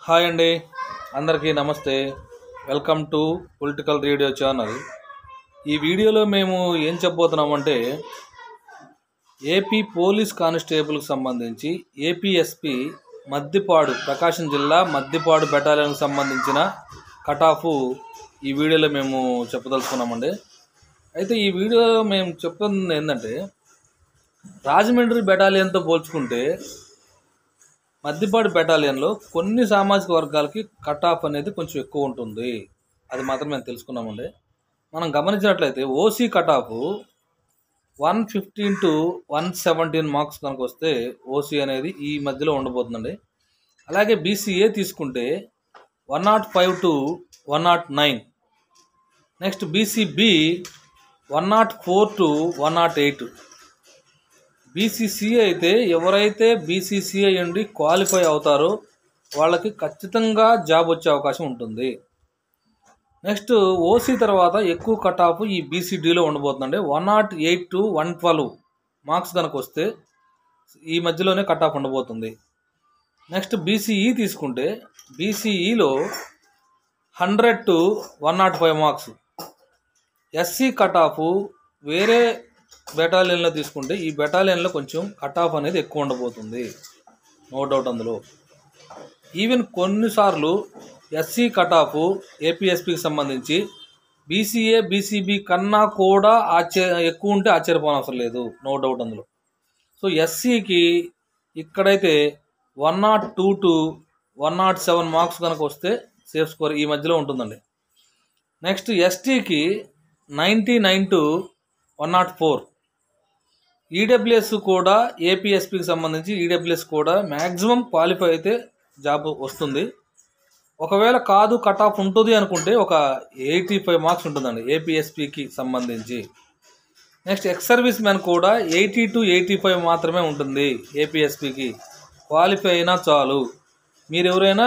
Hi అండి, అందరికీ నమస్తే. Welcome to political radio channel. ఈ వీడియోలో మేము ఏం చెప్పబోతున్నామంటే ఏపీ పోలీస్ కానిస్టేబుల్కి సంబంధించి ఏపీఎస్పీ మద్దిపాడు, ప్రకాశం జిల్లా మద్దిపాడు బెటాలియన్కి సంబంధించిన కట్ ఆఫ్ ఈ వీడియోలో మేము చెప్పదలుచుకున్నామండి. అయితే ఈ వీడియోలో మేము చెప్తుంది ఏంటంటే రాజమండ్రి బెటాలియన్తో పోల్చుకుంటే మద్దిపాడు బెటాలియన్లో కొన్ని సామాజిక వర్గాలకి కట్ ఆఫ్ అనేది కొంచెం ఎక్కువ ఉంటుంది. అది మాత్రం మేము తెలుసుకున్నామండి. మనం గమనించినట్లయితే OC cut off 115 to 117 marks కనుక వస్తే ఓసీ అనేది ఈ మధ్యలో ఉండబోతుందండి. అలాగే బీసీఏ తీసుకుంటే 105 to 109, next BCB 104 to 108. BCCA అయితే ఎవరైతే బీసీసీఏ నుండి క్వాలిఫై అవుతారో వాళ్ళకి ఖచ్చితంగా జాబ్ వచ్చే అవకాశం ఉంటుంది. నెక్స్ట్ ఓసీ తర్వాత ఎక్కువ కట్ ఆఫ్ ఈ బీసీడీలో ఉండబోతుందండి. 108 to 112 మార్క్స్ కనుక వస్తే ఈ మధ్యలోనే కట్ ఆఫ్ ఉండబోతుంది. నెక్స్ట్ బీసీఈ తీసుకుంటే బీసీఈలో 100 to 105 marks. SC cut off వేరే బెటాలియన్లో తీసుకుంటే ఈ బెటాలియన్లో కొంచెం కట్ ఆఫ్ అనేది ఎక్కువ ఉండబోతుంది, నో డౌట్ అందులో. ఈవెన్ కొన్నిసార్లు ఎస్సీ కట్ ఆఫ్ ఏపీఎస్పీకి సంబంధించి బీసీఏ బీసీబీ కన్నా కూడా ఎక్కువ ఉంటే ఆశ్చర్యపోనవసరం లేదు, నో డౌట్ అందులో. సో ఎస్సీకి ఇక్కడైతే 102 to 107 మార్క్స్ కనుక వస్తే సేఫ్ స్కోర్ ఈ మధ్యలో ఉంటుందండి. నెక్స్ట్ ఎస్టీకి 99 to 104. ఈడబ్ల్యూఎస్ కూడా ఏపీఎస్పీకి సంబంధించి ఈడబ్ల్యూఎస్ కూడా మ్యాక్సిమం క్వాలిఫై అయితే జాబ్ వస్తుంది. ఒకవేళ కాదు కట్ ఆఫ్ ఉంటుంది అనుకుంటే ఒక 85 మార్క్స్ ఉంటుందండి ఏపీఎస్పీకి సంబంధించి. నెక్స్ట్ ఎక్స్ సర్వీస్ మ్యాన్ కూడా 80 to 85 మాత్రమే ఉంటుంది ఏపీఎస్పీకి. క్వాలిఫై అయినా చాలు. మీరు ఎవరైనా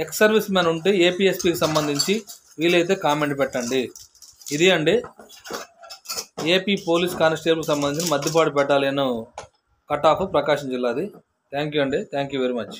ఎక్స్ సర్వీస్ మ్యాన్ ఉంటే ఏపీఎస్పీకి సంబంధించి వీలైతే కామెంట్ పెట్టండి. ఇది అండి ఏపీ పోలీస్ కానిస్టేబుల్కి సంబంధించిన Maddipadu battalion cut off Prakasam జిల్లాది. థ్యాంక్ యూ అండి, థ్యాంక్ యూ వెరీ మచ్.